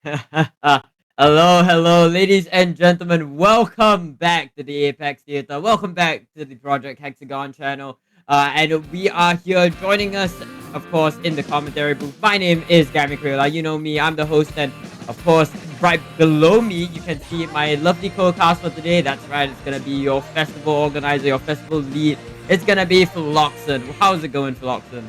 Hello, ladies and gentlemen. Welcome back to the Apex Theater. Welcome back to the Project Hexagon channel. And we are here joining us, of course, in the commentary booth. My name is Gary Crayola. You know me, I'm the host. And, of course, right below me, you can see my lovely co-cast for today. That's right, it's going to be your festival organizer, your festival lead. It's going to be Philoxen. How's it going, Philoxen?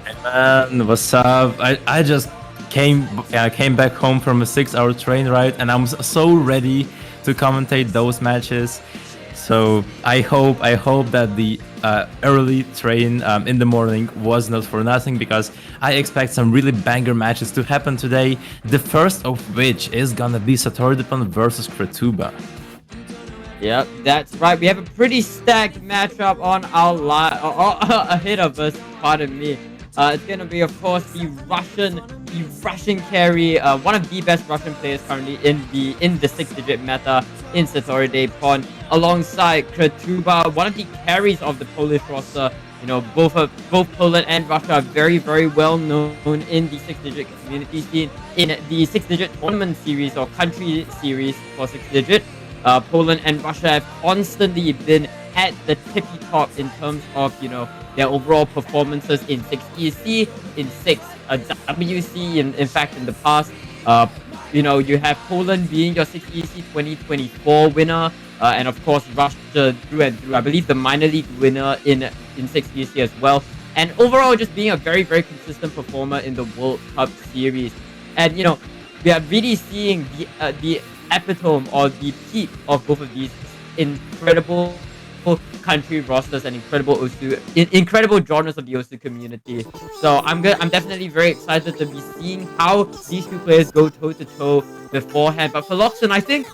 Hey man, what's up? I just came back home from a 6-hour train ride, and I'm so ready to commentate those matches. So I hope that the early train in the morning was not for nothing, because I expect some really banger matches to happen today. The first of which is gonna be Satori versus Kretuba. Yep, that's right. We have a pretty stacked matchup on our ahead of us. Pardon me. It's gonna be, of course, the Russian carry, one of the best Russian players currently in the six-digit meta in Satori de Pon, alongside Kretuba, one of the carries of the Polish roster. You know, both Poland and Russia are very well known in the six-digit community scene. In the six-digit tournament series or country series for six-digit, Poland and Russia have constantly been at the tippy top in terms of, their overall performances in 6EC, in 6WC, in fact, in the past. You have Poland being your 6EC 2024 winner, and of course, Russia through and through, I believe the minor league winner in 6EC as well. And overall, just being a very consistent performer in the World Cup series. And, we are really seeing the epitome or the peak of both of these incredible country rosters and incredible genres of the Osu community. So I'm definitely very excited to be seeing how these two players go toe to toe beforehand. But for Loxon, I think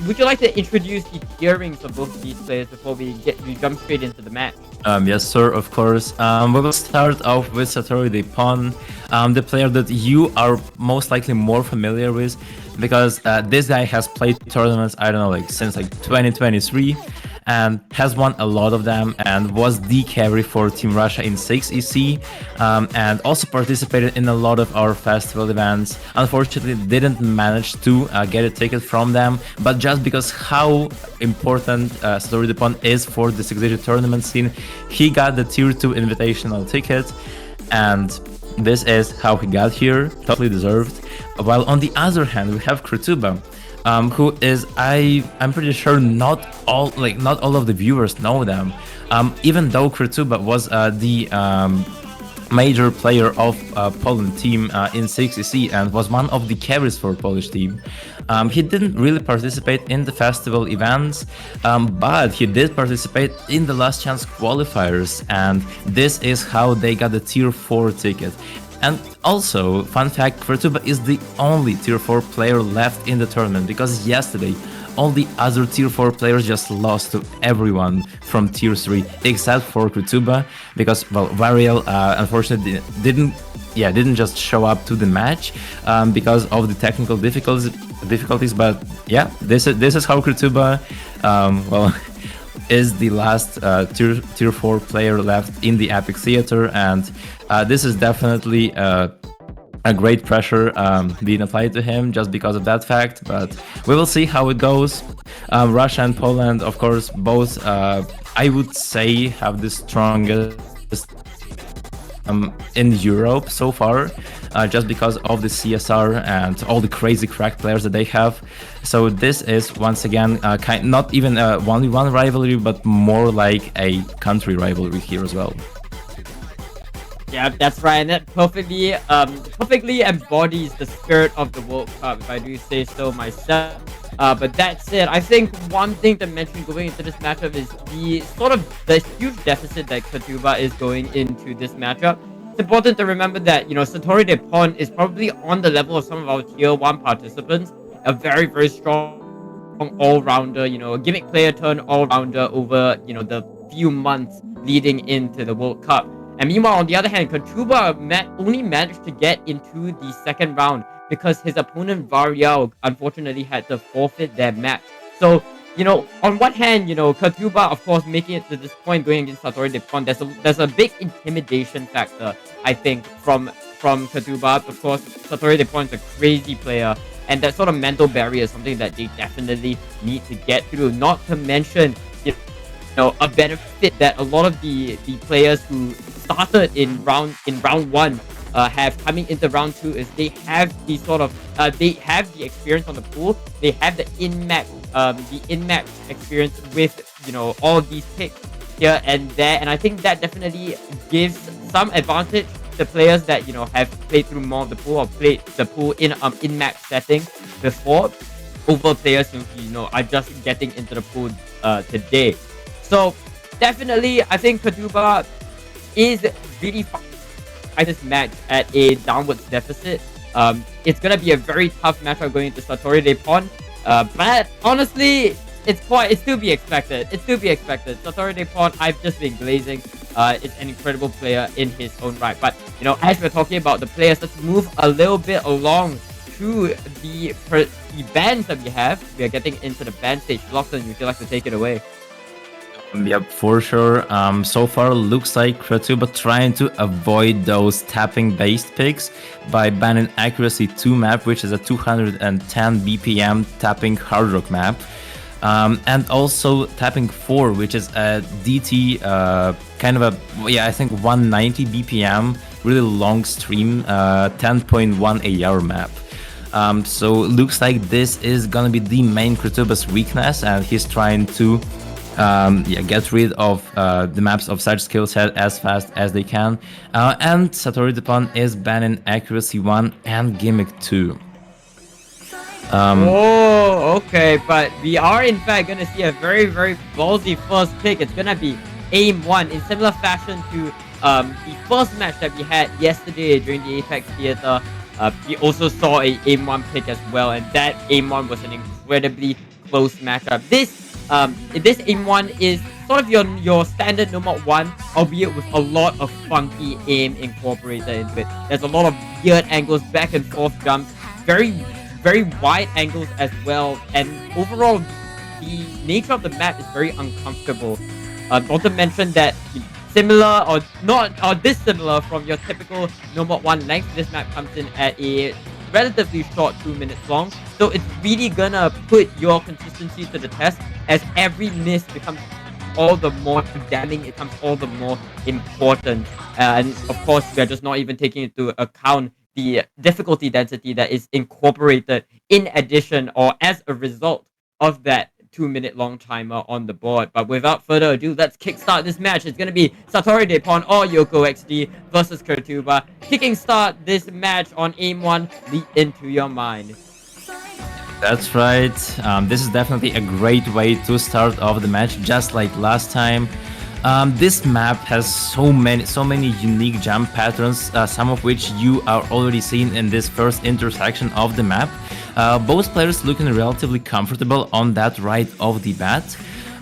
would you like to introduce the tierings of both of these players before we jump straight into the match? Yes, sir, of course. We will start off with Satori de Pon, the player that you are most likely more familiar with, because this guy has played tournaments, I don't know, since 2023, and has won a lot of them, and was the carry for Team Russia in 6EC, and also participated in a lot of our festival events. Unfortunately, didn't manage to get a ticket from them, but just because how important Satori de Pon is for the 6-digit tournament scene, he got the Tier 2 invitational ticket, and this is how he got here, totally deserved. While on the other hand, we have Kretuba, who is, I'm pretty sure not all of the viewers know them. Even though Kretuba was the major player of Poland team in 6EC and was one of the carries for Polish team, he didn't really participate in the festival events, but he did participate in the last chance qualifiers, and this is how they got the tier 4 ticket. And also, fun fact, Kretuba is the only tier 4 player left in the tournament, because yesterday all the other tier 4 players just lost to everyone from tier 3 except for Kretuba, because, well, Variel unfortunately didn't just show up to the match because of the technical difficulties. But yeah, this is how Kretuba is the last tier 4 player left in the Epic Theater, and this is definitely a great pressure being applied to him just because of that fact, but we will see how it goes. Russia and Poland, of course, both I would say have the strongest in Europe so far, just because of the CSR and all the crazy cracked players that they have. So this is once again not even a 1v1 rivalry, but more like a country rivalry here as well. Yeah, that's right, and that perfectly embodies the spirit of the World Cup, if I do say so myself. But that said, I think one thing to mention going into this matchup is the huge deficit that Kretuba is going into this matchup. It's important to remember that, Satori de Pon is probably on the level of some of our tier 1 participants, a very strong all-rounder, a gimmick player turned all-rounder over, the few months leading into the World Cup. And meanwhile, on the other hand, Kretuba only managed to get into the second round because his opponent Variel unfortunately had to forfeit their match. So, on one hand, Kretuba, of course, making it to this point going against Satori de Pon, there's a big intimidation factor, I think, from from Kretuba. Of course, Satori is a crazy player, and that sort of mental barrier is something that they definitely need to get through. Not to mention, you know, a benefit that a lot of the players who started in round one have coming into round two is they have the sort of they have the experience on the pool. They have the in-match experience with, you know, all of these picks here and there, and I think that definitely gives some advantage to players that, you know, have played through more of the pool or played the pool in in-match setting before, over players who, you know, are just getting into the pool today. So definitely, I think Kretuba is really fight this match at a downwards deficit. It's gonna be a very tough matchup going into Satori de Pon. But honestly, it's still be expected. It's still be expected. Satori de Pon, I've just been glazing. Is an incredible player in his own right. But, you know, as we're talking about the players, let's move a little bit along to the bands that we have. We are getting into the band stage. Lachlan, would you like to take it away? Yep, for sure. So far, looks like Kretuba trying to avoid those tapping-based picks by banning Accuracy 2 map, which is a 210 BPM tapping hard rock map. And also tapping 4, which is a DT, kind of a, yeah, I think 190 BPM, really long stream, 10.1 AR map. So looks like this is gonna be the main Kretuba's weakness, and he's trying to get rid of the maps of such skill set as fast as they can. And Satori de Pon is banning Accuracy 1 and Gimmick 2. Oh, okay, but we are in fact gonna see a very, very ballsy first pick. It's gonna be Aim 1 in similar fashion to the first match that we had yesterday during the Apex Theater. We also saw a Aim 1 pick as well, and that Aim 1 was an incredibly close matchup. This Aim 1 is sort of your standard number 1, albeit with a lot of funky aim incorporated into it. There's a lot of weird angles, back and forth jumps, very, very wide angles as well, and overall the nature of the map is very uncomfortable. Not to mention that similar or not or dissimilar from your typical number 1 length, this map comes in at a relatively short, 2 minutes long, so it's really gonna put your consistency to the test, as every miss becomes all the more damning, it becomes all the more important. And of course, we're just not even taking into account the difficulty density that is incorporated in addition or as a result of that 2-minute long timer on the board. But without further ado, let's kickstart this match. It's gonna be Satori de Pon or Yoko XD versus Kretuba. Kicking start this match on Aim 1, leap into your mind. That's right. This is definitely a great way to start off the match, just like last time. This map has so many unique jump patterns, some of which you are already seeing in this first intersection of the map. Both players looking relatively comfortable on that right off the bat.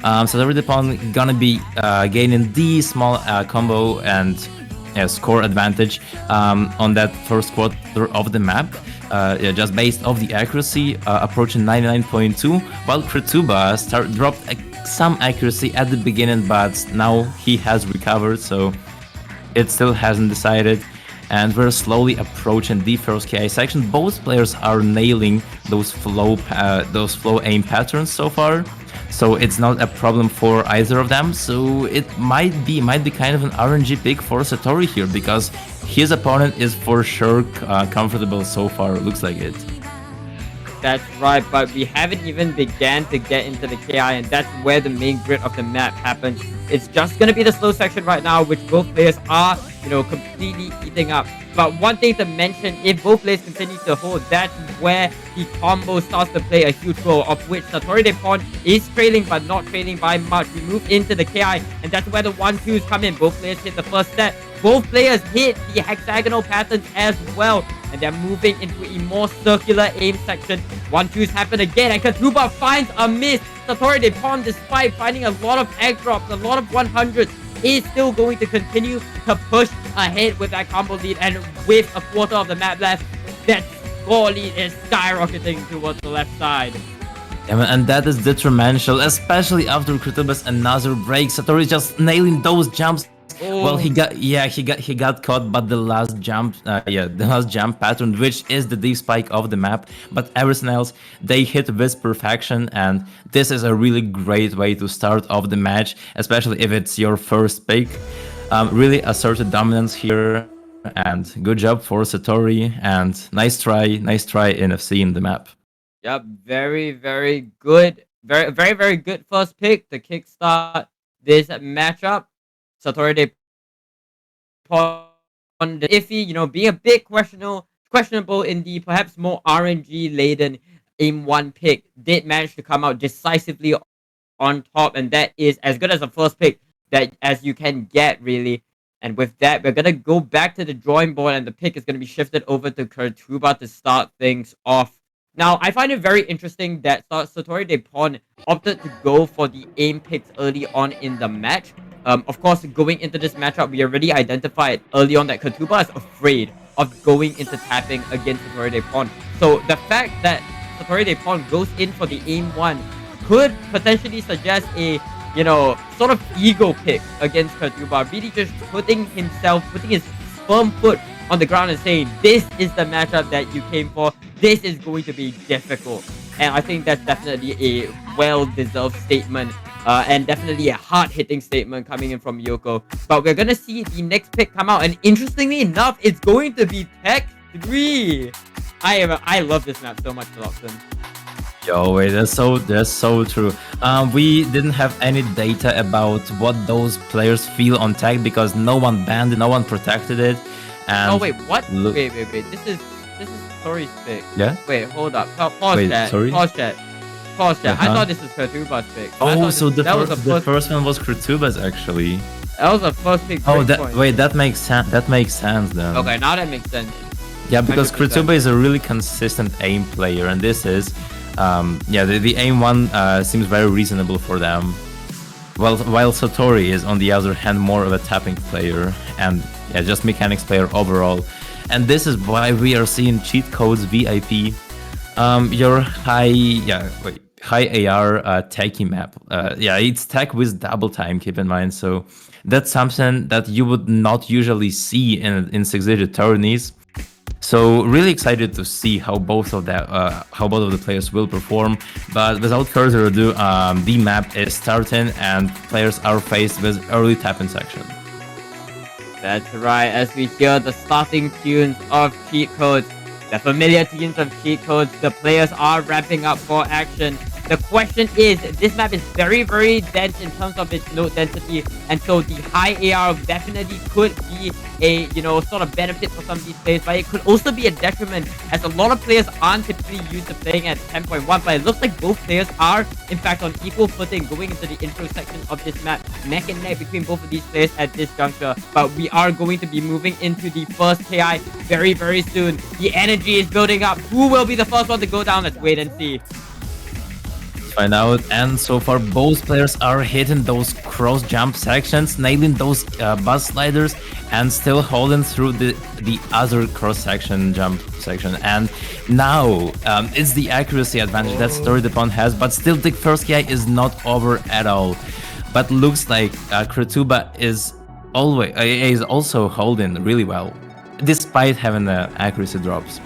Satori de Pon gonna be gaining the small combo and score advantage on that first quarter of the map, just based off the accuracy, approaching 99.2, while Kretuba dropped some accuracy at the beginning, but now he has recovered, so it still hasn't decided. And we're slowly approaching the first KI section. Both players are nailing those flow aim patterns so far, so it's not a problem for either of them. So it might be kind of an RNG pick for Satori here, because his opponent is for sure comfortable so far. Looks like it. That's right, but we haven't even began to get into the KI, and that's where the main grid of the map happens. It's just going to be the slow section right now, which both players are, you know, completely eating up. But one thing to mention, if both players continue to hold, that's where the combo starts to play a huge role, of which Satori de Pon is trailing, but not trailing by much. We move into the KI, and that's where the 1-2s come in. Both players hit the first set. Both players hit the hexagonal patterns as well, and they're moving into a more circular aim section. 1-2s happen again, and Kretuba finds a miss. Satori de Pon, despite finding a lot of egg drops, a lot of 100s, is still going to continue to push ahead with that combo lead, and with a quarter of the map left, that score lead is skyrocketing towards the left side. Yeah, man, and that is detrimental, especially after Kretuba's another break. Satori just nailing those jumps Well, Oh, he got caught, but the last jump, the last jump pattern, which is the deep spike of the map. But everything else, they hit with perfection, and this is a really great way to start off the match, especially if it's your first pick. Really asserted dominance here, and good job for Satori, and nice try NFC in the map. yep, very, very good. Very good first pick to kickstart this matchup. Satori de on the iffy, being a bit questionable in the perhaps more RNG laden aim one pick, did manage to come out decisively on top, and that is as good as a first pick that as you can get, really. And with that, we're gonna go back to the drawing board, and the pick is gonna be shifted over to Kretuba to start things off. Now, I find it very interesting that Satori de Pon opted to go for the aim picks early on in the match. Of course, going into this matchup, we already identified early on that Kretuba is afraid of going into tapping against Satori de Pon. So the fact that Satori de Pon goes in for the aim one could potentially suggest a, sort of ego pick against Kretuba, really just putting his firm foot on the ground and saying, this is the matchup that you came for, this is going to be difficult. And I think that's definitely a well-deserved statement, and definitely a hard-hitting statement coming in from Yoko. But we're gonna see the next pick come out, and interestingly enough, it's going to be Tech 3. I love this map so much, Philopson. Yo, wait, that's so true. We didn't have any data about what those players feel on tag because no one banned it, no one protected it. And Oh wait, what? Wait. This is Satori's pick. Yeah. Wait, hold up. Pause Wait, chat. sorry? Pause chat. I Uh-huh. thought this was Kretuba's pick. Oh, so the that was first one was Kretuba's actually. that was a first pick. Oh, breakpoint. that makes sense. That makes sense then. Okay, now that makes sense. Yeah, because 100%. Kretuba is a really consistent aim player, and this is, the aim one seems very reasonable for them. While Satori is on the other hand more of a tapping player, and just mechanics player overall. And this is why we are seeing cheat codes VIP. Your high AR techie map. It's tech with double time, keep in mind. So that's something that you would not usually see in 6-digit tourneys. So really excited to see how both of the players will perform. But without further ado, the map is starting and players are faced with early tapping section. That's right, as we hear the starting tunes of cheat codes, the familiar tunes of cheat codes, the players are ramping up for action. The question is, this map is very, very dense in terms of its node density, and so the high AR definitely could be a, sort of benefit for some of these players, but it could also be a detriment, as a lot of players aren't typically used to playing at 10.1, but it looks like both players are, in fact, on equal footing going into the intro section of this map, neck and neck between both of these players at this juncture. But we are going to be moving into the first KI very, very soon. The energy is building up. Who will be the first one to go down? Let's wait and see. Find out, and so far both players are hitting those cross jump sections, nailing those bus sliders, and still holding through the other cross section jump section. And now it's the accuracy advantage that Satori de Pon has, but still the first guy is not over at all. But looks like Kretuba is also holding really well, despite having the accuracy drops.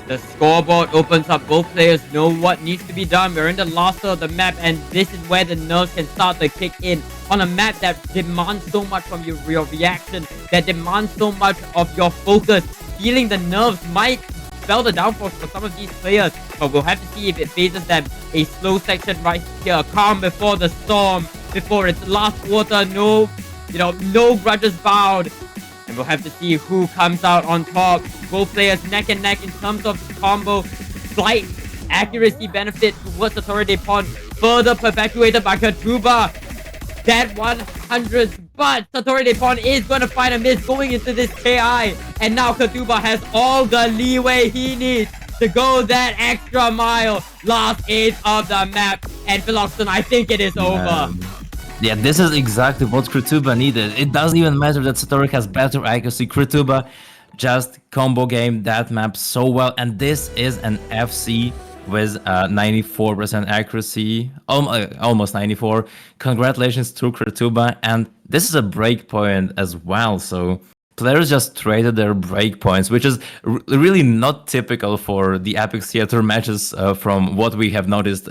The scoreboard opens up. Both players know what needs to be done. We're in the last third of the map, and this is where the nerves can start to kick in. On a map that demands so much from your reaction, that demands so much of your focus, feeling the nerves might spell the downfall for some of these players. But we'll have to see if it phases them. A slow section right here. Calm before the storm. Before its last quarter. No grudges bowed. And we'll have to see who comes out on top. Both players neck and neck in terms of combo. Slight accuracy benefit towards Satori de Pon. Further perpetuated by Kretuba. That 100, but Satori de Pon is going to find a miss going into this KI. And now Kretuba has all the leeway he needs to go that extra mile. Last 8 of the map. And Philoxen, I think it is over. Yeah, this is exactly what Kretuba needed. It doesn't even matter that Satori has better accuracy. Kretuba just combo game that map so well, and this is an FC with 94% accuracy, almost 94. Congratulations to Kretuba, and this is a breakpoint as well. So players just traded their breakpoints, which is really not typical for the Epic Theater matches from what we have noticed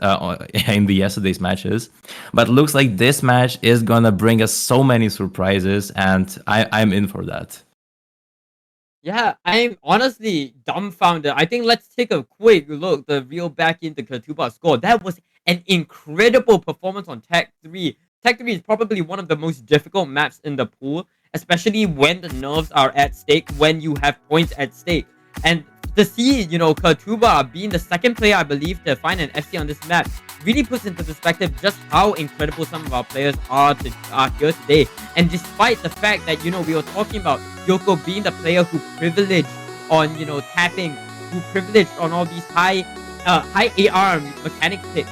in the yesterday's matches. But looks like this match is gonna bring us so many surprises, and I'm in for that. Yeah, I'm honestly dumbfounded. I think let's take a quick look, the reel back into Kretuba's score. That was an incredible performance on Tech 3. Tech 3 is probably one of the most difficult maps in the pool, especially when the nerves are at stake, when you have points at stake. And to see, Kretuba being the second player, I believe, to find an FC on this map really puts into perspective just how incredible some of our players are here today. And despite the fact that, we were talking about Yoko being the player who privileged on, tapping, who privileged on all these high AR mechanic picks,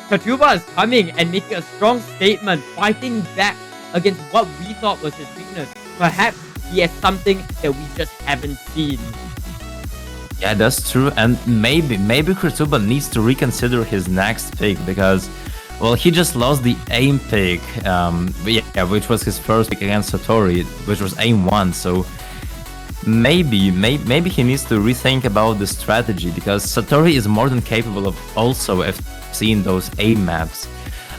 Kretuba is coming and making a strong statement, fighting back against what we thought was his weakness. Perhaps he has something that we just haven't seen. Yeah, that's true, and maybe Kretuba needs to reconsider his next pick because, well, he just lost the aim pick, which was his first pick against Satori, which was aim 1. So maybe he needs to rethink about the strategy because Satori is more than capable of also seeing those aim maps,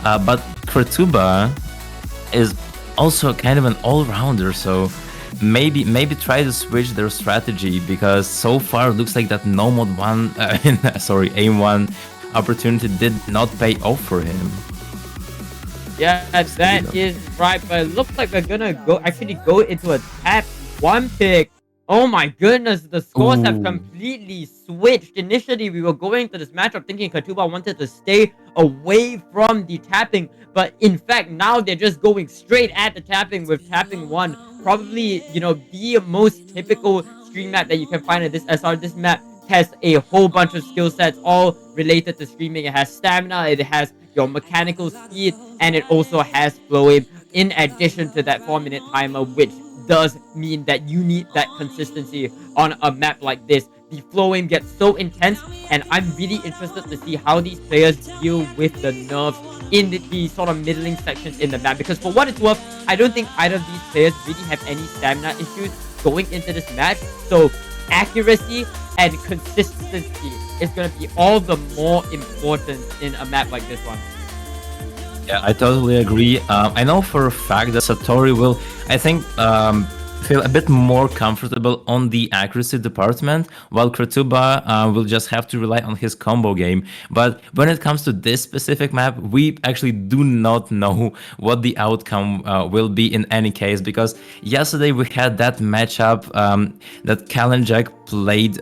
but Kretuba is also kind of an all-rounder, so maybe try to switch their strategy because so far it looks like that no mod 1 aim 1 opportunity did not pay off for him. Yeah, that is right, but it looks like we're gonna go into a tap 1 pick. Oh my goodness, the scores have completely switched. Initially, we were going to this matchup thinking Kretuba wanted to stay away from the tapping, but in fact, now they're just going straight at the tapping with tapping 1. Probably, the most typical stream map that you can find in this SR. This map has a whole bunch of skill sets, all related to streaming. It has stamina, it has your mechanical speed, and it also has flow aim, in addition to that 4-minute timer, which does mean that you need that consistency on a map like this. The flow aim gets so intense, and I'm really interested to see how these players deal with the nerves in the sort of middling sections in the map, because for what it's worth, I don't think either of these players really have any stamina issues going into this match. So accuracy and consistency is going to be all the more important in a map like this one. Yeah, I totally agree. I know for a fact that Satori will, I think, feel a bit more comfortable on the accuracy department, while Kretuba will just have to rely on his combo game. But when it comes to this specific map, we actually do not know what the outcome will be in any case, because yesterday we had that matchup that Kalenjak played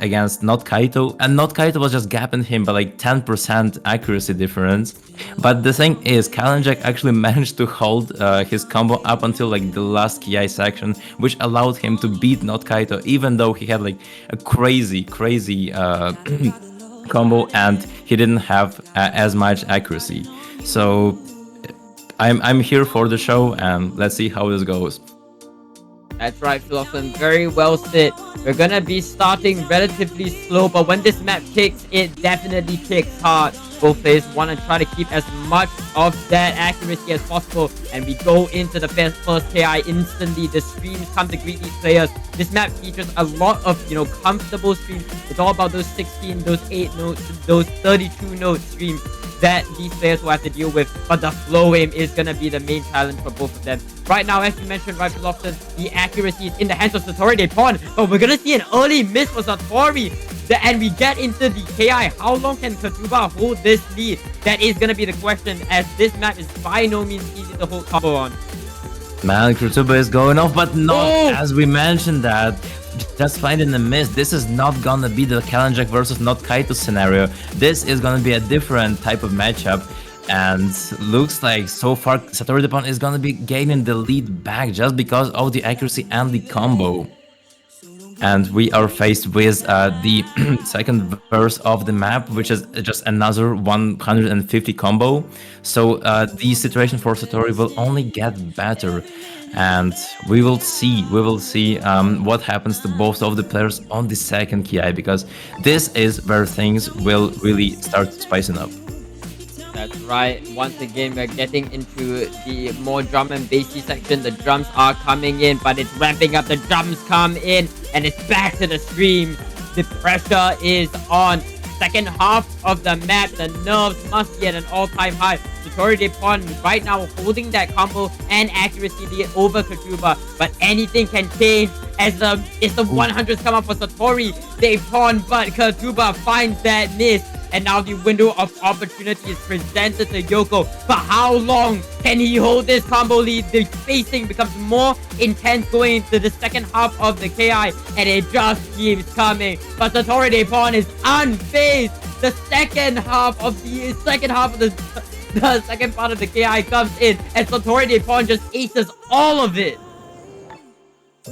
against Not Kaito, and Not Kaito was just gapping him by like 10% accuracy difference. But the thing is, Kalenjak actually managed to hold his combo up until like the last Ki section, which allowed him to beat Not Kaito, even though he had like a crazy combo and he didn't have as much accuracy. So I'm here for the show, and let's see how this goes. That's right, Philosopher. Very well said. We're gonna be starting relatively slow, but when this map kicks, it definitely kicks hard. Both players want to try to keep as much of that accuracy as possible, and we go into the first KI instantly. The streams come to greet these players. This map features a lot of, comfortable streams. It's all about those 16, those 8 notes, those 32 note streams that these players will have to deal with, but the flow aim is going to be the main challenge for both of them. Right now, as you mentioned, right, Lofton, the accuracy is in the hands of Satori. They pawn, but we're going to see an early miss for Satori. And we get into the KI. How long can Kretuba hold this lead? That is going to be the question, as this map is by no means easy to hold combo on. Man, Kretuba is going off, but not as we mentioned that. Just finding a miss. This is not gonna be the Kalenjak versus Not Kaito scenario. This is gonna be a different type of matchup, and looks like so far Satori Depon is gonna be gaining the lead back just because of the accuracy and the combo. and we are faced with the second verse of the map, which is just another 150 combo. So the situation for Satori will only get better, and we will see what happens to both of the players on the second ki, because this is where things will really start spicing up. That's right. Once again, we're getting into the more drum and bassy section. The drums are coming in, but it's ramping up. The drums come in, and it's back to the stream. The pressure is on. Second half of the map, the nerves must be at an all-time high. Satori Depon right now holding that combo and accuracy lead over Kretuba, but anything can change as the 100s come up for Satori Depon, but Kretuba finds that miss. And now the window of opportunity is presented to Yoko. For how long can he hold this combo lead? The spacing becomes more intense going into the second half of the KI, and it just keeps coming. But Satori Depon is unfazed. The second half of the second part of the KI comes in, and Satori Depon just aces all of it.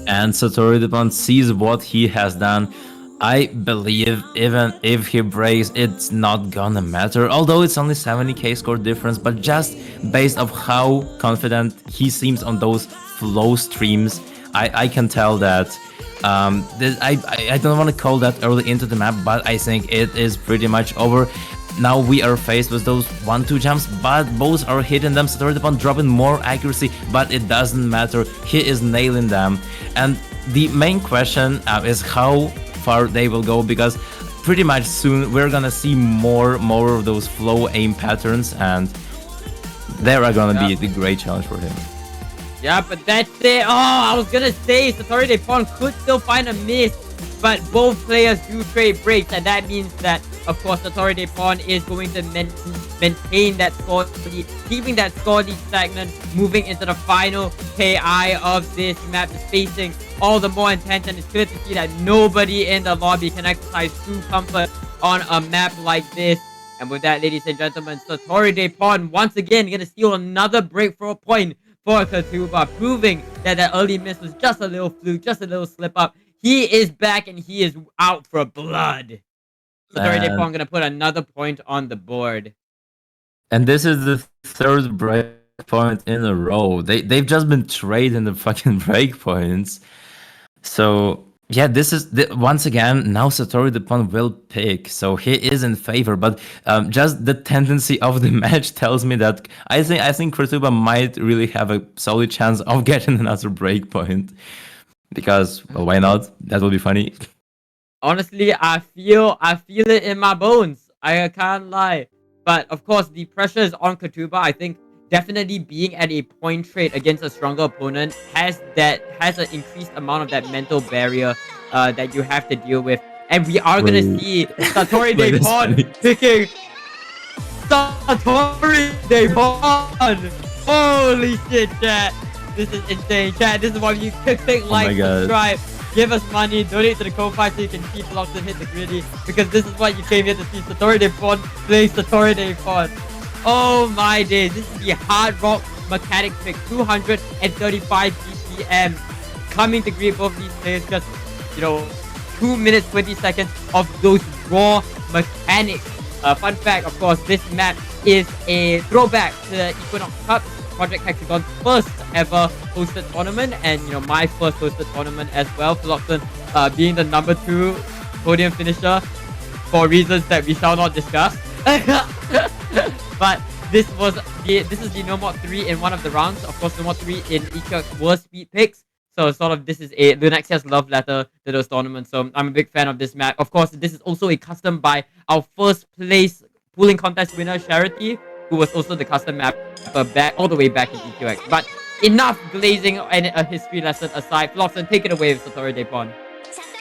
And Satori Depon sees what he has done. I believe even if he breaks, it's not gonna matter. Although it's only 70k score difference, but just based off how confident he seems on those flow streams, I can tell that I don't want to call that early into the map, but I think it is pretty much over. Now we are faced with those 1-2 jumps, but both are hitting them. Satori Depon dropping more accuracy, but it doesn't matter. He is nailing them. And the main question is how far they will go, because pretty much soon we're gonna see more of those flow aim patterns, and they are gonna be the great challenge for him. Yeah, but that's it. Oh, I was gonna say Satori Depon could still find a miss, but both players do trade breaks, and that means that, of course, Satori Depon is going to maintain that score lead, keeping that score lead stagnant, moving into the final KI of this map. The spacing all the more intense, and it's clear to see that nobody in the lobby can exercise true comfort on a map like this. And with that, ladies and gentlemen, Satori Depon once again gonna steal another break for a point for Kretuba, proving that that early miss was just a little fluke, just a little slip up. He is back, and he is out for blood. Satori Depon gonna put another point on the board. And this is the third break point in a row. They've just been trading the fucking break points. So yeah, this is once again now Satori Depon will pick, so he is in favor. But just the tendency of the match tells me that I think Kretuba might really have a solid chance of getting another break point, because well, why not? That will be funny. Honestly, I feel it in my bones. I can't lie. But of course, the pressure is on Kretuba. I think definitely being at a point trade against a stronger opponent has an increased amount of that mental barrier that you have to deal with. And we are gonna see Satori Depon picking Satori Depon. Holy shit, chat! This is insane, chat. This is why you click like, subscribe, give us money, donate to the Ko-Fi so you can keep Locked hit the gritty, because this is what you came here to see. Satori Depon playing Satori Depon. Oh my days, this is the Hard Rock Mechanic pick, 235 BPM, coming to greet both these players. Just, 2 minutes 20 seconds of those raw mechanics. Fun fact, of course, this map is a throwback to the Equinox Cup, Project Hexagon's first ever hosted tournament, and my first hosted tournament as well. Phloxton being the number 2 podium finisher for reasons that we shall not discuss. But this is the No Mod 3 in one of the rounds. Of course, No Mod 3 in EQX were speed picks. So sort of this is a Lunaxia's love letter to those tournaments. So I'm a big fan of this map. Of course, this is also a custom by our first place pooling contest winner, Charity, who was also the custom mapper all the way back in EQX. But enough glazing and a history lesson aside. Phloxton, take it away with Satori Depon.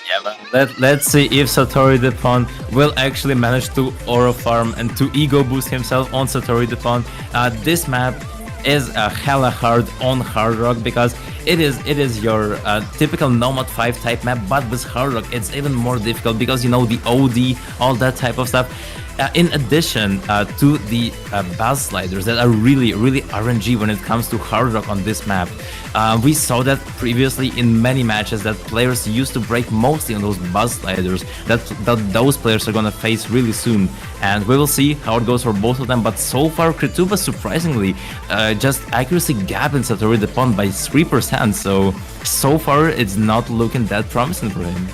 Yeah, man. Let's see if Satori Depon will actually manage to aura farm and to ego boost himself on Satori Depon. This map is hella hard on Hard Rock, because it is your typical Nomad 5 type map, but with Hard Rock it's even more difficult, because the OD, all that type of stuff. In addition to the buzz sliders that are really RNG when it comes to hard rock on this map, we saw that previously in many matches that players used to break mostly on those buzz sliders that those players are gonna face really soon, and we will see how it goes for both of them. But so far Kretuba surprisingly just accuracy gap in Satori the Pawn by 3%, so far it's not looking that promising for him.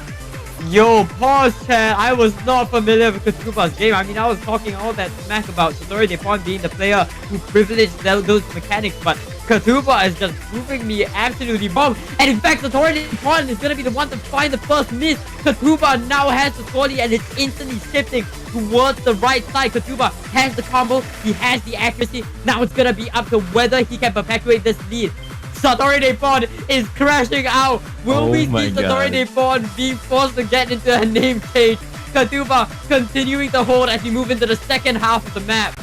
Yo, pause, chat. I was not familiar with Kretuba's game. I mean, I was talking all that smack about Satori de Pawn being the player who privileged those mechanics, but Kretuba is just proving me absolutely wrong. And in fact, Satori de Pawn is going to be the one to find the first miss. Kretuba now has the Satori and it's instantly shifting towards the right side. Kretuba has the combo, he has the accuracy. Now it's going to be up to whether he can perpetuate this lead. Satori de Pawn is crashing out. Will we see Satori de Pawn being forced to get into a name change? Kretuba continuing to hold as we move into the second half of the map.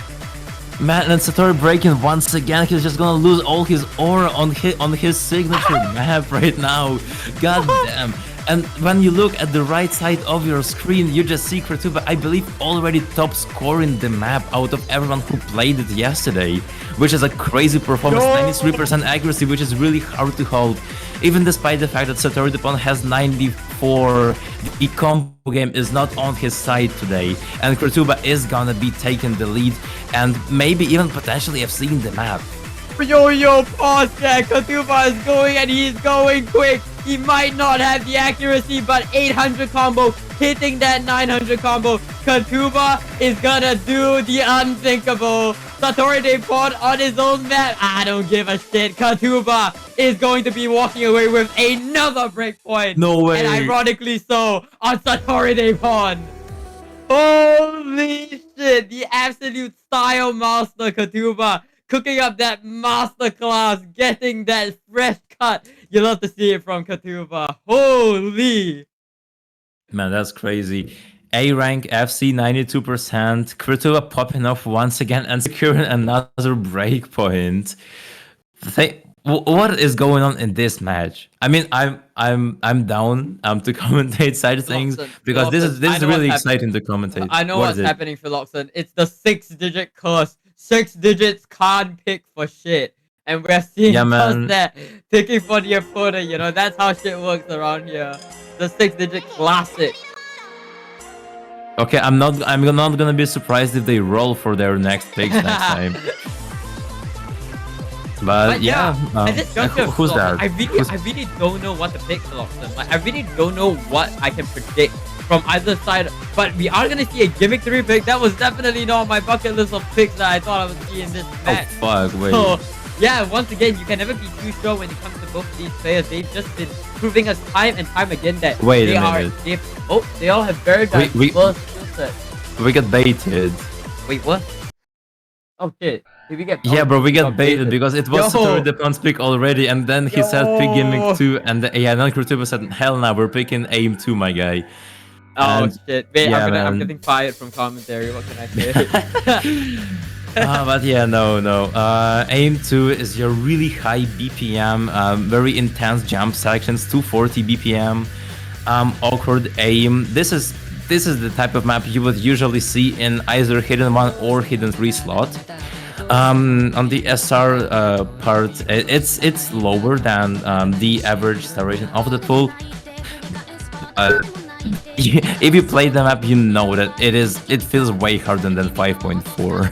Man, and Satori breaking once again. He's just gonna lose all his aura on his signature map right now. God damn. And when you look at the right side of your screen, you just see Kretuba, I believe, already top scoring the map out of everyone who played it yesterday, which is a crazy performance, 93% accuracy, which is really hard to hold. Even despite the fact that Satori de Pawn has 94, the combo game is not on his side today, and Kretuba is gonna be taking the lead and maybe even potentially have seen the map. Yo, pause that. Kretuba is going and he's going quick. He might not have the accuracy, but 800 combo, hitting that 900 combo. Kretuba is gonna do the unthinkable. Satori de Pawn on his own map. I don't give a shit. Kretuba is going to be walking away with another breakpoint. No way. And ironically so, on Satori de Pawn. Holy shit. The absolute style master, Kretuba. Cooking up that masterclass, getting that fresh cut. You love to see it from Kretuba. Holy! Man, that's crazy. A rank FC 92%. Kretuba popping off once again and securing another breakpoint. What is going on in this match? I mean, I'm down to commentate side of things because this is really exciting to commentate. I know what's happening, Philoxen. It's the 6-digit curse. 6 digits can't pick for shit. And we're seeing just that. Picking for the opponent, you know, that's how shit works around here. The 6-digit classic. Okay, I'm not gonna be surprised if they roll for their next picks next time. But yeah, who's that? I really don't know what to pick, Philoxen. Like, I really don't know what I can predict from either side, but we are gonna see a gimmick 3 pick. That was definitely not on my bucket list of picks that I thought I would see in this match. Oh fuck, wait. So, yeah, once again, you can never be too sure when it comes to both of these players. They've just been proving us time and time again that they all have very diverse skill sets. We got baited. Wait, what? Oh shit. Did we get bro, we got baited because it was Satori de Pawn's pick already, and then he said pick gimmick 2, and then Kretuba said, hell no, we're picking aim 2, my guy. Oh shit! Wait, I'm getting fired from commentary. What can I say? But yeah, no. Aim 2 is your really high BPM, very intense jump sections, 240 BPM, awkward aim. This is the type of map you would usually see in either hidden 1 or hidden 3 slot. On the SR part, it's lower than the average star rating of the tool. If you play the map, you know that it feels way harder than 5.4.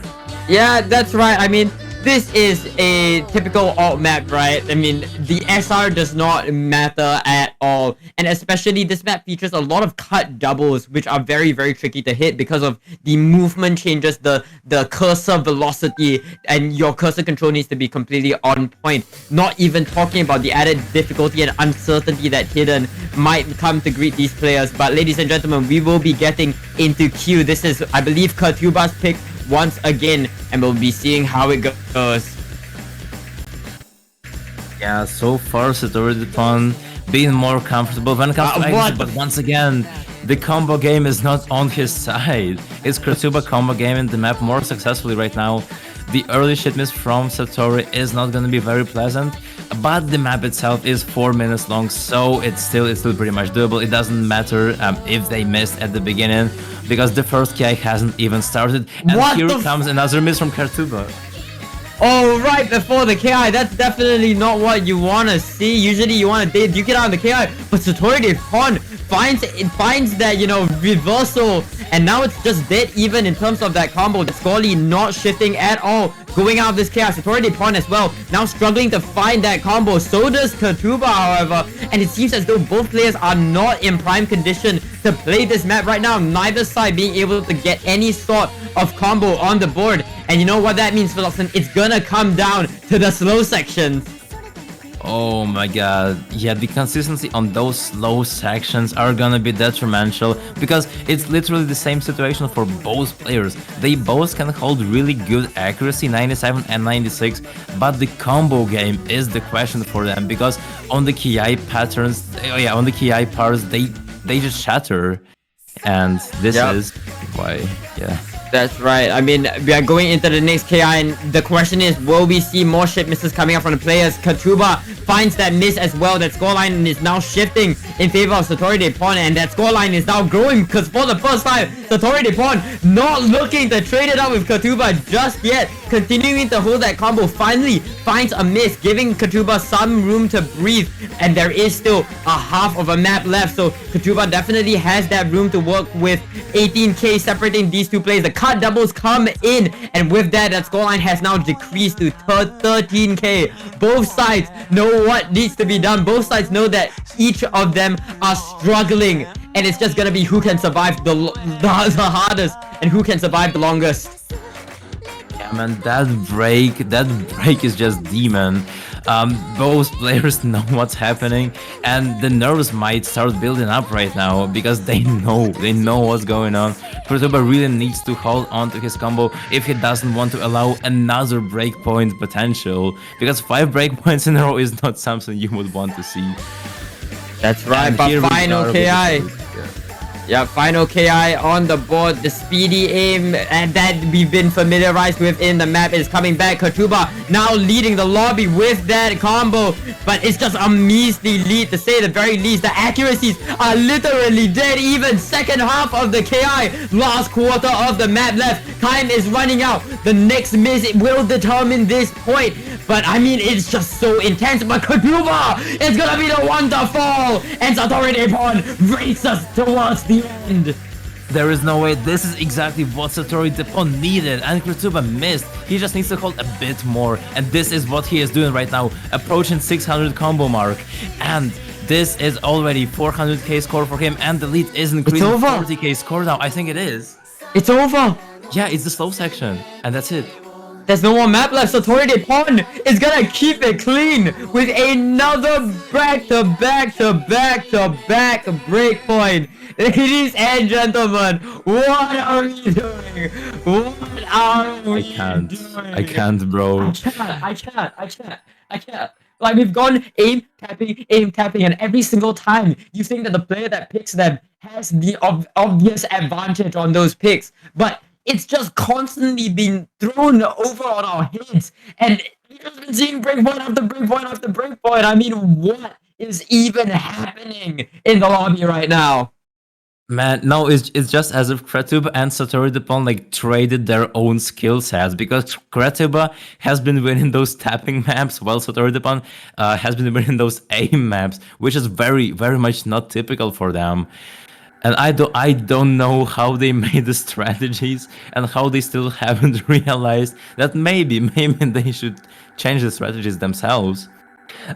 Yeah, that's right. I mean, this is a typical alt map, right? I mean, the SR does not matter at all. And especially this map features a lot of cut doubles, which are very, very tricky to hit because of the movement changes, the cursor velocity, and your cursor control needs to be completely on point. Not even talking about the added difficulty and uncertainty that hidden might come to greet these players. But ladies and gentlemen, we will be getting into Q. This is, I believe, Kretuba's pick once again, and we'll be seeing how it goes. Yeah, so far Satori de Pawn being more comfortable when it comes to exit, but once again, the combo game is not on his side. It's Kretuba combo game in the map more successfully right now. the early shit miss from Satori is not gonna be very pleasant, but the map itself is 4 minutes long, so it's still pretty much doable. It doesn't matter if they missed at the beginning, because the first KI hasn't even started. And here comes another miss from Kretuba. Oh, right before the KI. That's definitely not what you want to see. Usually you want to duke it out on the KI, but Satori de Pawn finds that, you know, reversal, and now it's just dead even in terms of that combo. The Scully not shifting at all, going out of this KI. Satori de Pawn as well, now struggling to find that combo. So does Kretuba, however, and it seems as though both players are not in prime condition to play this map right now. Neither side being able to get any sort of combo on the board. And you know what that means, Philopson? It's gonna come down to the slow sections. Oh my god, yeah, the consistency on those slow sections are gonna be detrimental, because it's literally the same situation for both players. They both can hold really good accuracy, 97 and 96, but the combo game is the question for them, because on the KI patterns, on the KI parts, they just shatter, and this is why, yeah. That's right. I mean, we are going into the next KI, and the question is, will we see more shit misses coming up from the players? Kretuba finds that miss as well. That scoreline is now shifting in favor of Satori de Pawn, and that scoreline is now growing, because for the first time, Satori de Pawn not looking to trade it out with Kretuba just yet. Continuing to hold that combo, finally finds a miss, giving Kretuba some room to breathe, and there is still a half of a map left, so Kretuba definitely has that room to work with. 18k separating these two players. The cut doubles come in, and with that, that scoreline has now decreased to 13k. Both sides know what needs to be done. Both sides know that each of them are struggling, and it's just gonna be who can survive the hardest and who can survive the longest. Yeah, man, that break is just demon. Both players know what's happening, and the nerves might start building up right now, because they know what's going on. Kretuba really needs to hold on to his combo if he doesn't want to allow another breakpoint potential, because 5 breakpoints in a row is not something you would want to see. That's right, but final KI. Yeah, final KI on the board. The speedy aim and that we've been familiarized with in the map is coming back. Kretuba now leading the lobby with that combo, but it's just a measly lead, to say the very least. The accuracies are literally dead even. Second half of the KI, last quarter of the map left. Time is running out. The next miss will determine this point, but I mean, it's just so intense. But Kretuba is gonna be the one to fall, and Satori de Pawn races towards the end. There is no way. This is exactly what Satori de Pawn needed, and Kretuba missed. He just needs to hold a bit more, and this is what he is doing right now, approaching 600 combo mark, and this is already 400k score for him, and the lead is increasing to 40k score now. I think it is. It's over. Yeah, it's the slow section, and that's it. There's no more map left. Satori de Pawn is gonna keep it clean with another back-to-back breakpoint. Ladies and gentlemen, what are we doing? What are we doing? I can't, bro. I can't. Like, we've gone aim tapping, and every single time you think that the player that picks them has the obvious advantage on those picks, but it's just constantly being thrown over on our heads, and we've just been seeing breakpoint after breakpoint after breakpoint. I mean, what is even happening in the lobby right now? Man, no, it's just as if Kretuba and Satori de Pawn like traded their own skill sets, because Kretuba has been winning those tapping maps while Satori de Pawn has been winning those aim maps, which is very, very much not typical for them. And I don't know how they made the strategies and how they still haven't realized that maybe they should change the strategies themselves.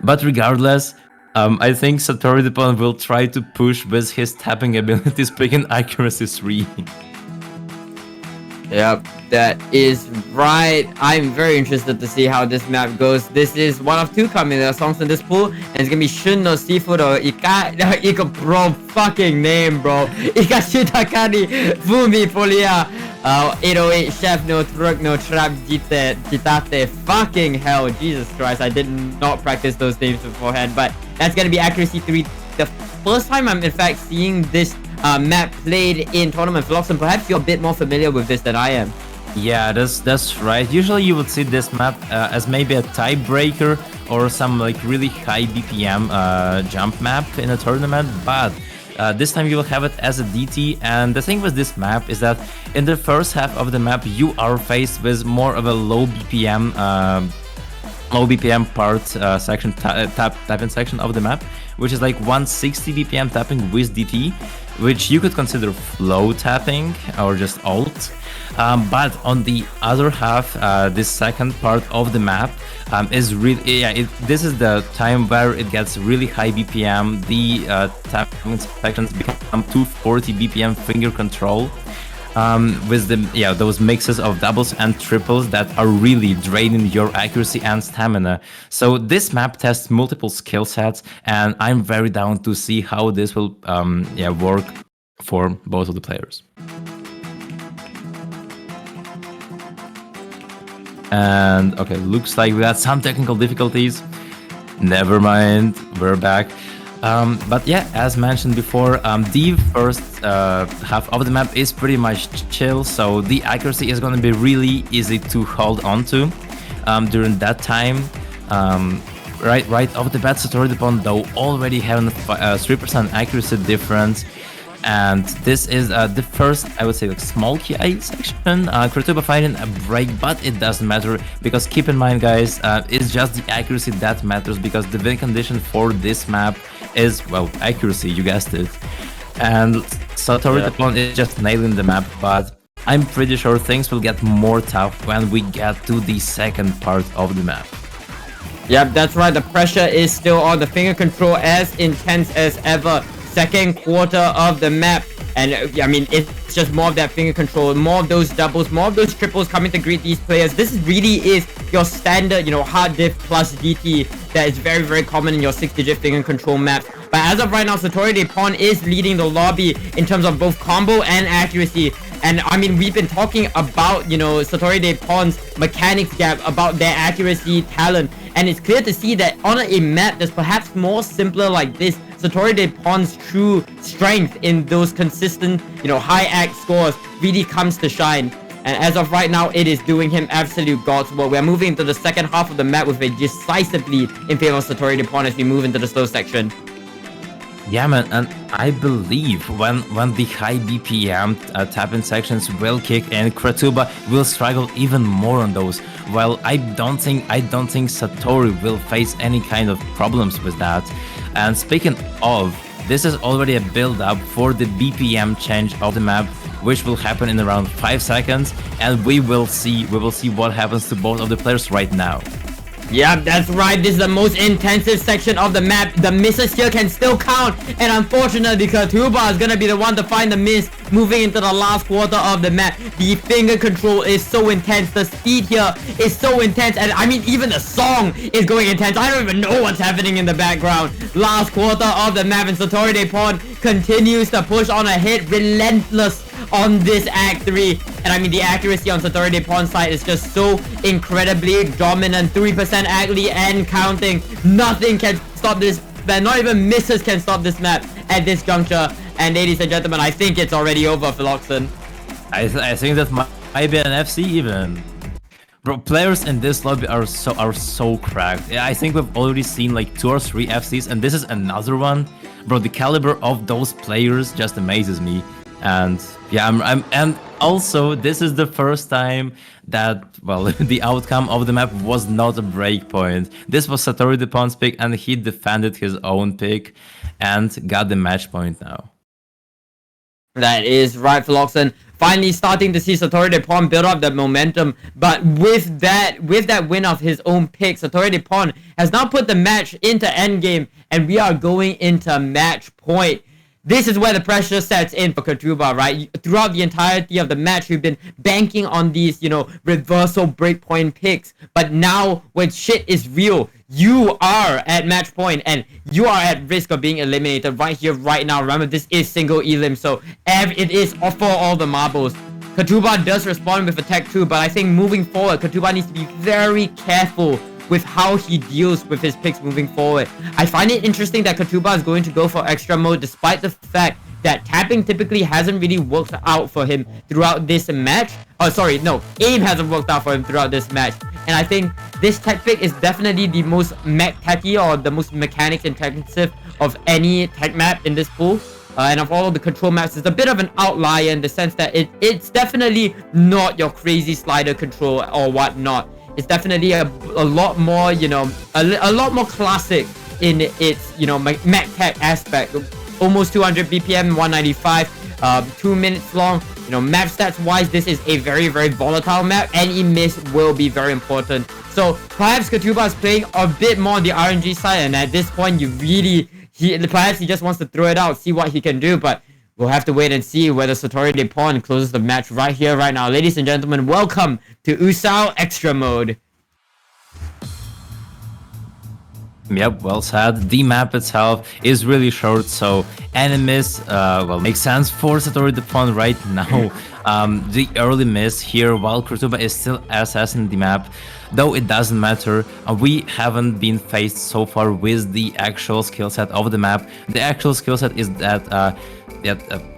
But regardless, I think Satori de Pawn will try to push with his tapping abilities, picking accuracy 3. Yep, that is right. I'm very interested to see how this map goes. This is one of 2 coming songs in this pool, and it's gonna be Shun no Seafood or Ika bro, fucking name, bro. Ika Shitakani Fumi Polia. 808 Chef no Truck no Trap Jitate. Fucking hell, Jesus Christ! I did not practice those names beforehand, but that's gonna be accuracy 3. The first time I'm in fact seeing this map played in tournament. Philopson, perhaps you're a bit more familiar with this than I am. Yeah, that's right. Usually you would see this map as maybe a tiebreaker or some like really high BPM jump map in a tournament, but this time you will have it as a DT. And the thing with this map is that in the first half of the map you are faced with more of a low BPM part section, tapping section of the map, which is like 160 BPM tapping with DT, which you could consider flow tapping or just alt. But on the other half, this second part of the map is really, this is the time where it gets really high BPM. The tapping sections become 240 BPM finger control. With those mixes of doubles and triples that are really draining your accuracy and stamina. So this map tests multiple skill sets, and I'm very down to see how this will work for both of the players. And okay, looks like we had some technical difficulties. Never mind, we're back. But yeah, as mentioned before, the first half of the map is pretty much chill, so the accuracy is going to be really easy to hold on to during that time. Right off the bat, Satori the Pawn though already having a 3% accuracy difference. And this is the first, I would say, like small KI section. Kretuba finding a break, but it doesn't matter because keep in mind, guys, it's just the accuracy that matters because the win condition for this map is, well, accuracy, you guessed it. And Satori the Pawn is just nailing the map, but I'm pretty sure things will get more tough when we get to the second part of the map. Yep, that's right. The pressure is still on. The finger control as intense as ever. Second quarter of the map, and I mean it's just more of that finger control, more of those doubles, more of those triples coming to greet these players. This really is your standard, hard diff plus DT that is very, very common in your 6-digit finger control maps. But as of right now, Satori the Pawn is leading the lobby in terms of both combo and accuracy. And I mean, we've been talking about, Satori the Pawn's mechanics gap, about their accuracy talent. And it's clear to see that on a map that's perhaps more simpler like this, Satori the Pawn's true strength in those consistent, high act scores really comes to shine. And as of right now, it is doing him absolute God's will. We're moving into the second half of the map with a decisive lead in favor of Satori the Pawn as we move into the slow section. Yeah, man, and I believe when the high BPM tapping sections will kick in, Kretuba will struggle even more on those. Well, I don't think Satori will face any kind of problems with that. And speaking of, this is already a build-up for the BPM change of the map, which will happen in around 5 seconds, and we will see what happens to both of the players right now. Yep, that's right. This is the most intensive section of the map. The misses here can still count. And unfortunately, Kretuba is going to be the one to find the miss moving into the last quarter of the map. The finger control is so intense. The speed here is so intense. And I mean, even the song is going intense. I don't even know what's happening in the background. Last quarter of the map, and Satori the Pawn continues to push on a hit. Relentless on this Act 3. And I mean, the accuracy on Satori the Pawn's side is just so incredibly dominant. 3% accuracy and counting. Nothing can stop this. Not even misses can stop this map at this juncture. And ladies and gentlemen, I think it's already over for Loxon. I think that might be an FC even. Bro, players in this lobby are so cracked. I think we've already seen like 2 or 3 FCs, and this is another one. Bro, the caliber of those players just amazes me. And yeah, and also this is the first time that, well, the outcome of the map was not a breakpoint. This was Satori the Pawn's pick, and he defended his own pick and got the match point now. That is right, Loxon. Finally starting to see Satori the Pawn build up that momentum, but with that win of his own pick, Satori the Pawn has now put the match into endgame, and we are going into match point. This is where the pressure sets in for Kretuba, right? Throughout the entirety of the match, we've been banking on these, reversal breakpoint picks. But now, when shit is real, you are at match point and you are at risk of being eliminated right here, right now. Remember, this is single elim, so it is for all the marbles. Kretuba does respond with attack 2, but I think moving forward, Kretuba needs to be very careful with how he deals with his picks moving forward. I find it interesting that Kretuba is going to go for extra mode despite the fact that tapping typically hasn't really worked out for him throughout this match. Oh, sorry, no, aim hasn't worked out for him throughout this match. And I think this tech pick is definitely the most mech-techy or the most mechanics intensive of any tech map in this pool. And of all the control maps, it's a bit of an outlier in the sense that it's definitely not your crazy slider control or whatnot. It's definitely a lot more, you know, a lot more classic in its, you know, mech tech aspect. Almost 200 BPM, 195, 2 minutes long. You know, map stats wise, this is a very, very volatile map. Any miss will be very important. So perhaps Kretuba is playing a bit more on the RNG side, and at this point, you really, perhaps he just wants to throw it out, see what he can do, but we'll have to wait and see whether Satori de Pawn closes the match right here, right now. Ladies and gentlemen, welcome to Usao Extra Mode. Yep, well said. The map itself is really short, so any miss, well, makes sense for Satori the Pawn right now. The early miss here, while Kretuba is still assessing the map, though it doesn't matter. We haven't been faced so far with the actual skill set of the map. The actual skill set is that,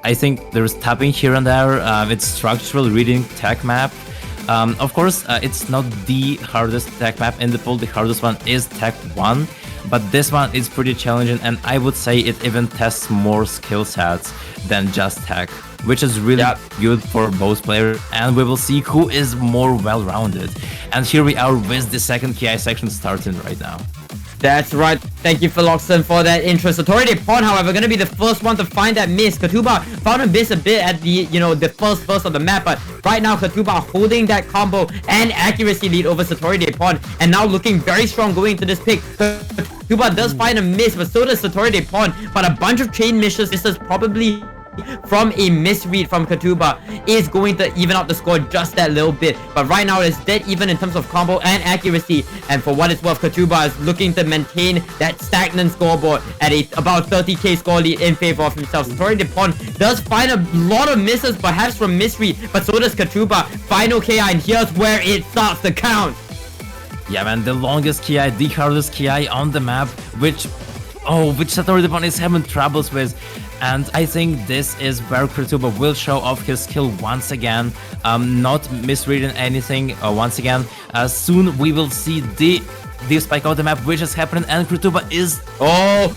I think there's tapping here and there. It's structural reading tech map. Of course, it's not the hardest tech map in the pool. The hardest one is Tech 1, but this one is pretty challenging, and I would say it even tests more skill sets than just tech, which is really good for both players, and we will see who is more well-rounded. And here we are with the second KI section starting right now. That's right. Thank you, Philoxen, for that intro. Satori de Pawn, however, gonna be the first one to find that miss. Kretuba found a miss a bit at the, you know, the first burst of the map, but right now Kretuba holding that combo and accuracy lead over Satori de Pawn, and now looking very strong going into this pick. Kretuba does find a miss, but so does Satori de Pawn, but a bunch of chain misses. This is probably from a misread from Kretuba is going to even out the score just that little bit, but right now it's dead even in terms of combo and accuracy. And for what it's worth, Kretuba is looking to maintain that stagnant scoreboard at a about 30k score lead in favor of himself. Satori de Pawn does find a lot of misses, perhaps from misread, but so does Kretuba. Final KI, and here's where it starts to count. Yeah, man, the longest KI, the hardest KI on the map, which Satori de Pawn is having troubles with. And I think this is where Kretuba will show off his skill once again, not misreading anything once again. Soon we will see the spike of the map, which is happening, and Kretuba is... No!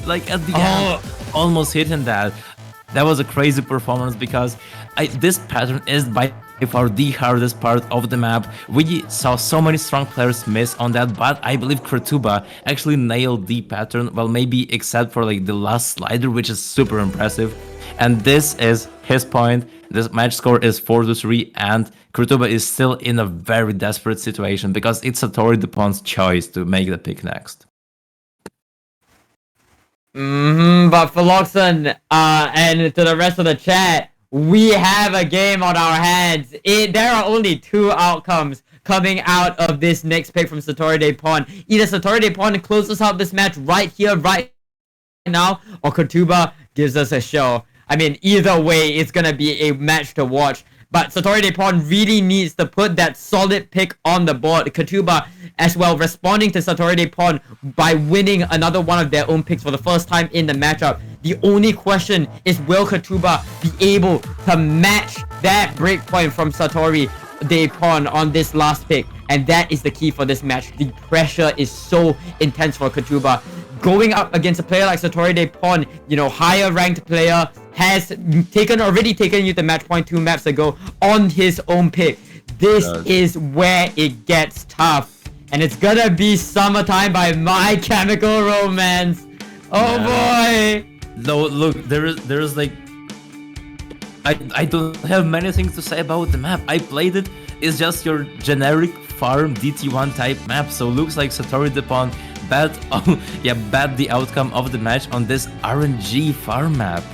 Like at the end, almost hitting that. That was a crazy performance because this pattern is by far the hardest part of the map. We saw so many strong players miss on that, but I believe Kretuba actually nailed the pattern, well, maybe except for like the last slider, which is super impressive. And this is his point. This match score is 4-3, and Kretuba is still in a very desperate situation because it's Satori de Pawn's choice to make the pick next. But Philoxen, and to the rest of the chat, we have a game on our hands. There are only two outcomes coming out of this next pick from Satori de Pawn. Either Satori de Pawn closes out this match right here, right now, or Kretuba gives us a show. I mean, either way, it's gonna be a match to watch. But Satori de Pawn really needs to put that solid pick on the board. Kretuba as well responding to Satori de Pawn by winning another one of their own picks for the first time in the matchup. The only question is, will Kretuba be able to match that breakpoint from Satori de Pawn on this last pick? And that is the key for this match. The pressure is so intense for Kretuba. Going up against a player like Satori de Pawn, you know, higher ranked player, has already taken you to match point 2 maps ago on his own pick. This is where it gets tough. And it's gonna be Summertime by My Chemical Romance. Oh boy! No, look, there's like... I don't have many things to say about the map. I played it. It's just your generic farm DT1 type map. So looks like Satori de Pawn bet the outcome of the match on this RNG farm map.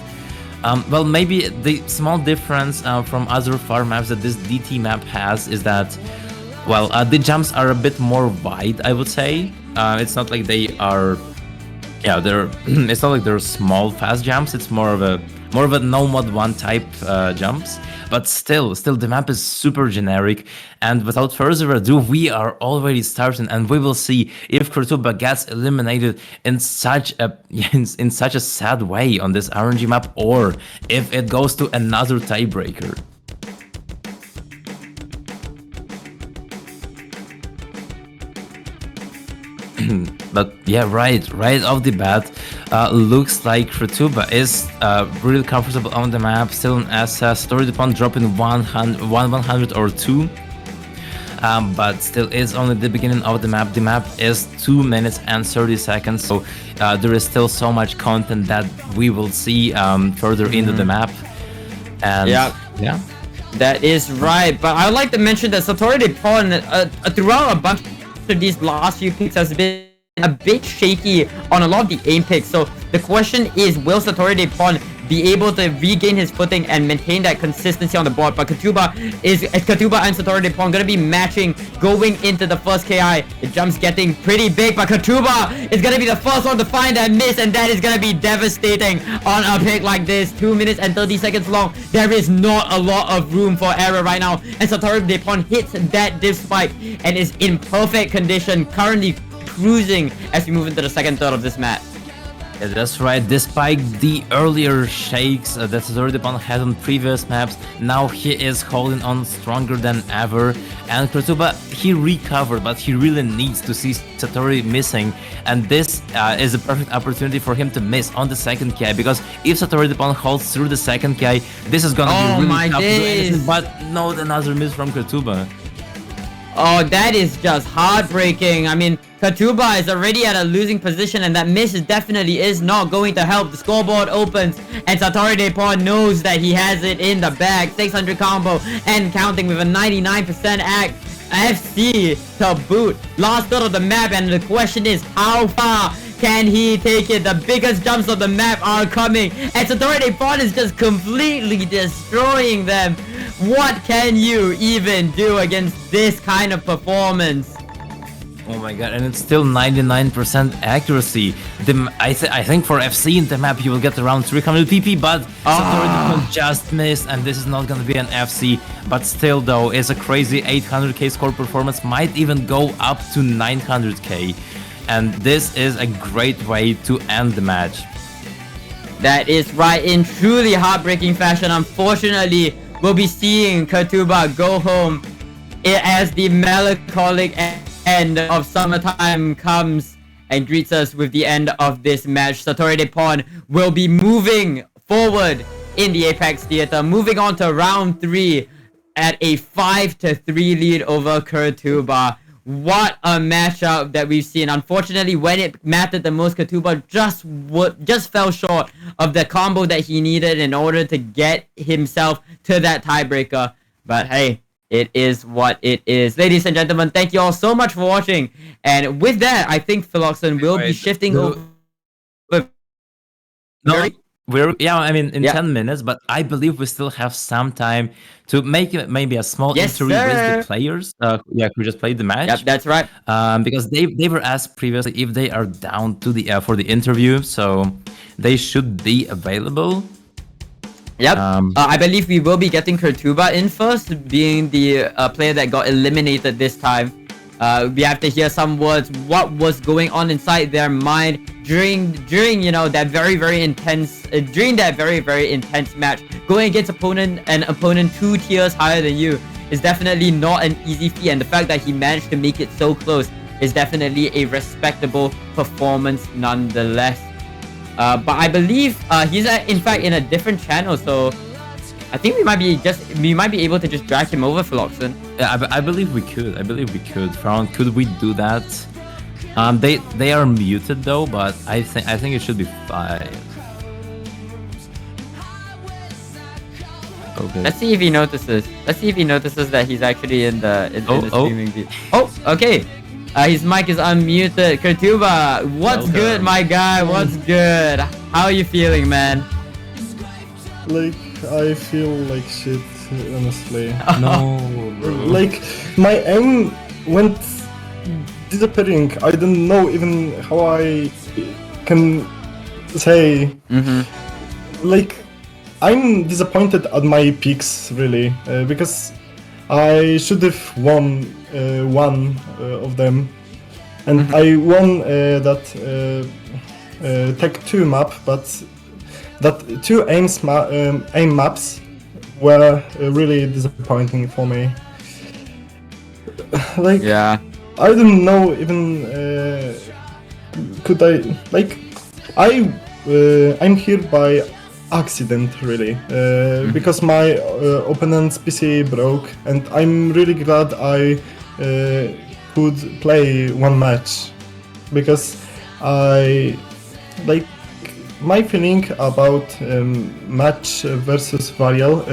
Well, maybe the small difference from other farm maps that this DT map has is that, well, the jumps are a bit more wide, I would say. It's not like they are, it's not like they're small fast jumps. It's more of a more of a no mod 1 type jumps. But still the map is super generic. And without further ado, we are already starting, and we will see if Kretuba gets eliminated in such a in such a sad way on this RNG map, or if it goes to another tiebreaker. But yeah, right off the bat, looks like Kretuba is really comfortable on the map, still an SS. Satori dropping 100 or 2. But still is only the beginning of the map. The map is 2 minutes and 30 seconds, so there is still so much content that we will see further into the map. And yeah, that is right. But I would like to mention that Satori throughout a bunch of these last few picks has been a bit shaky on a lot of the aim picks. So the question is, will Satori be able to regain his footing and maintain that consistency on the board? But Kretuba and Satori gonna be matching going into the first KI. The jump's getting pretty big, but Kretuba is gonna be the first one to find that miss, and that is gonna be devastating on a pick like this. 2 minutes and 30 seconds long. There is not a lot of room for error right now, and Satori hits that div spike and is in perfect condition, currently cruising as we move into the second third of this match. Yeah, that's right. Despite the earlier shakes that Satori had on previous maps, now he is holding on stronger than ever. And Kretuba, he recovered, but he really needs to see Satori missing. And this is a perfect opportunity for him to miss on the second KI, because if Satori holds through the second KI, this is gonna be really tough to do anything but not another miss from Kretuba. Oh, that is just heartbreaking. I mean, Kretuba is already at a losing position, and that miss definitely is not going to help. The scoreboard opens, and Satori knows that he has it in the bag. 600 combo and counting with a 99% FC to boot. Last third of the map, and the question is, how far can he take it? The biggest jumps of the map are coming, and Satori is just completely destroying them. What can you even do against this kind of performance? Oh my god, and it's still 99% accuracy. I think for FC in the map you will get around 300 PP, but Satori just missed, and this is not gonna be an FC. But still though, it's a crazy 800k score performance, might even go up to 900k. And this is a great way to end the match. That is right, in truly heartbreaking fashion. Unfortunately, we'll be seeing Kretuba go home as the melancholic end of summertime comes and greets us with the end of this match. Satori will be moving forward in the Apex Theater, moving on to round 3 at a 5-3 lead over Kretuba. What a matchup that we've seen. Unfortunately, when it mattered the most, Kretuba just fell short of the combo that he needed in order to get himself to that tiebreaker. But hey, it is what it is. Ladies and gentlemen, thank you all so much for watching. And with that, I think Philoxen will be shifting over. I mean, in 10 minutes, but I believe we still have some time to make maybe a small interview with the players. Who just played the match. Yep, that's right. Because they were asked previously if they are down to the for the interview, so they should be available. Yep. I believe we will be getting Kretuba in first, being the player that got eliminated this time. We have to hear some words. What was going on inside their mind during that very intense match, going against an opponent 2 tiers higher than you is definitely not an easy feat, and the fact that he managed to make it so close is definitely a respectable performance nonetheless. But I believe he's in fact in a different channel, so I think we might be able to just drag him over, Philoxen. Yeah, I believe we could. Frown, could we do that? They are muted though, but I think it should be fine. Okay. Let's see if he notices. That he's actually in the streaming view. Oh, okay. His mic is unmuted. Kretuba, what's good, my guy? What's good? How are you feeling, man? Like, I feel like shit, honestly. No, bro. Like, my aim went disappearing. I don't know even how I can say. Mm-hmm. Like, I'm disappointed at my picks really because I should have won one of them, and I won that Tech 2 map, but that two aim maps were really disappointing for me. Like, Yeah. I don't know even could I like I'm here by accident really because my opponent's PC broke, and I'm really glad I could play one match because I like my feeling about match versus Varial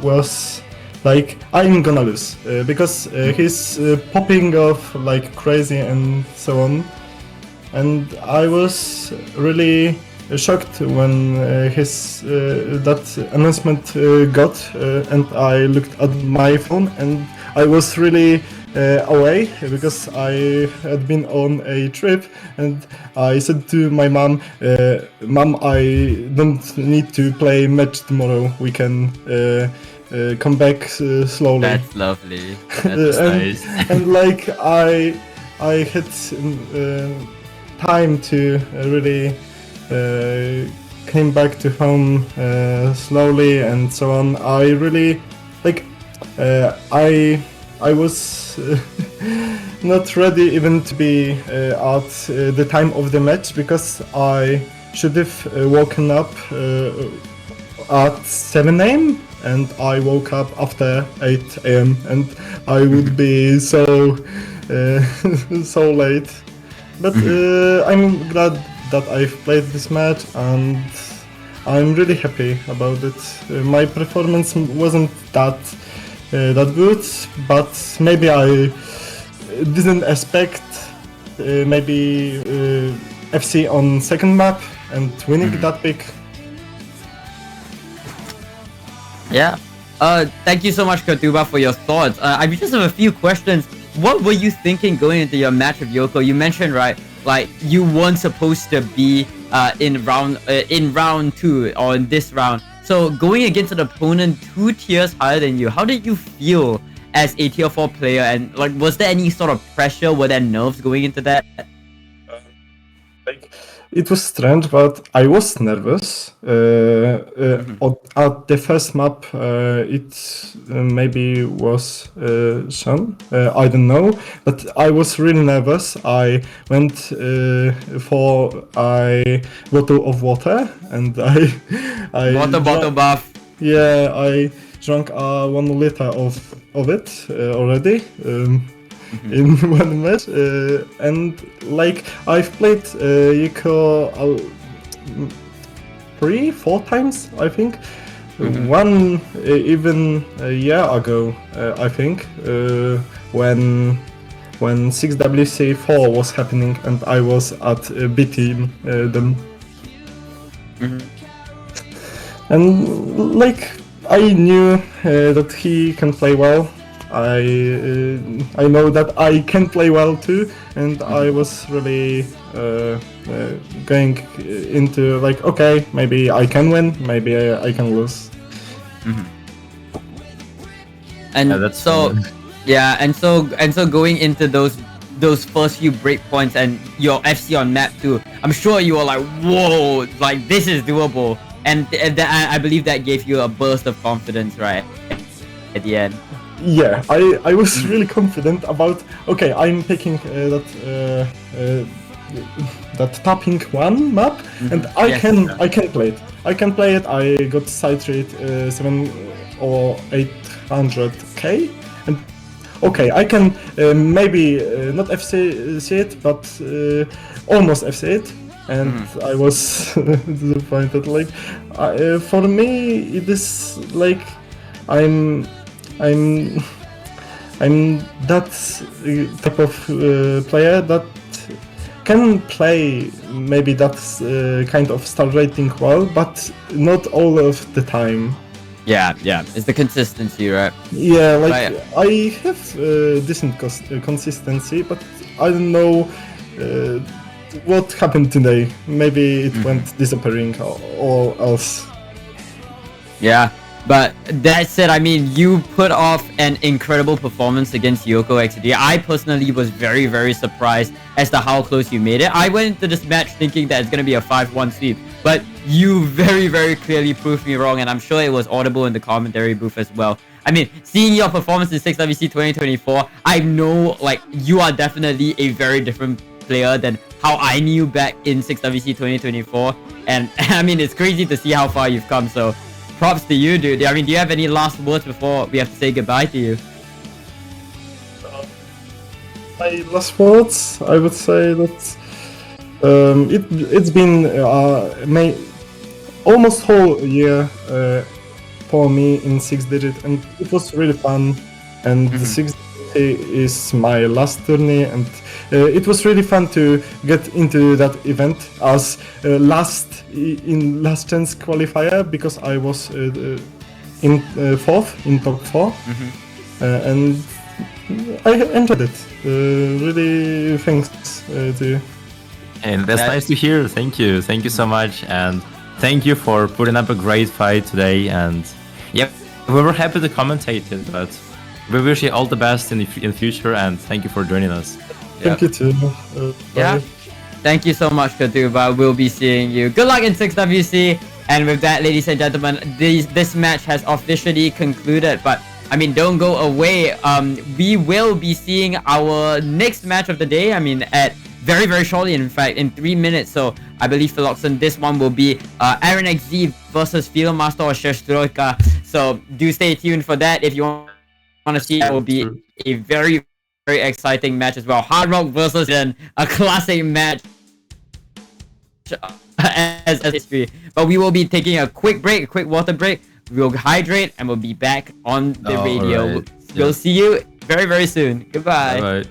was like I'm gonna lose because he's popping off like crazy and so on, and I was really shocked when his that announcement got and I looked at my phone and I was really away because I had been on a trip, and I said to my mom, "Mom, I don't need to play match tomorrow. We can come back slowly." That's lovely. That's nice. And like I had time to really came back to home slowly and so on. I really like I was not ready even to be at the time of the match because I should have woken up at 7 a.m. and I woke up after 8 a.m. and I would be so so late. But I'm glad that I've played this match and I'm really happy about it. My performance wasn't that good, but maybe I didn't expect maybe FC on second map and winning that pick. Yeah. Thank you so much, Kretuba, for your thoughts. I just have a few questions. What were you thinking going into your match with Yoko? You mentioned, right, like you weren't supposed to be in round 2 or in this round. So going against an opponent 2 tiers higher than you, how did you feel as a tier 4 player? And like, was there any sort of pressure? Were there nerves going into that? Like, it was strange, but I was nervous. At the first map, it maybe was Sean. I don't know, but I was really nervous. I went for a bottle of water, and I Water bottle buff. Yeah, I drank 1 liter of it already. In one match, and like I've played Yiko 3-4 times, I think. One even a year ago, I think, when 6WC4 was happening and I was at B team then. And like I knew that he can play well. I know that I can play well too, and I was really going into like, okay, maybe I can win, maybe I can lose. And Yeah, that's so fun. yeah, and so going into those first few breakpoints and your FC on map 2, I'm sure you were like, whoa, like this is doable, and I believe that gave you a burst of confidence, right, at the end. Yeah, I was really confident about, okay, I'm picking that tapping 1 map, and I can play it. I can play it. I got side rate 7 or 800k, and okay, I can maybe not FC it, but almost FC it. And I was disappointed. Like for me, it is like I'm that type of player that can play maybe that kind of star rating well, but not all of the time. Yeah, it's the consistency, right? Yeah, like Right. I have decent consistency, but I don't know what happened today. Maybe it went disappearing or else. Yeah, but that said, I mean, you put off an incredible performance against Yoko XD. I personally was very, very surprised as to how close you made it. I went into this match thinking that it's going to be a 5-1 sweep, but you very, very clearly proved me wrong, and I'm sure it was audible in the commentary booth as well. I mean, seeing your performance in 6WC 2024, I know, like, you are definitely a very different player than how I knew back in 6WC 2024, and I mean, it's crazy to see how far you've come, so props to you, dude. I mean, do you have any last words before we have to say goodbye to you? My last words, I would say that it's been almost whole year for me in 6-digit, and it was really fun. And the 6 is my last tourney, and it was really fun to get into that event as last chance qualifier, because I was in fourth in top 4, and I enjoyed it. Really, thanks to you. And that's nice to hear. Thank you so much, and thank you for putting up a great fight today. And yep, we were happy to commentate it, but we wish you all the best in the future, and thank you for joining us. Thank you too. Yeah. Thank you so much, Kretuba. We'll be seeing you. Good luck in 6WC. And with that, ladies and gentlemen, this match has officially concluded. But I mean, don't go away. We will be seeing our next match of the day. I mean, at very, very shortly, in fact, in 3 minutes. So I believe, Philoxen, this one will be Aaron XZ versus Fieldmaster or Sheshtroika. So do stay tuned for that if you want to see. It will be a very, very exciting match as well. Hard Rock versus a classic match as history. But we will be taking a quick break, a quick water break. We'll hydrate and we'll be back on the radio. Right. We'll see you very, very soon. Goodbye. Bye.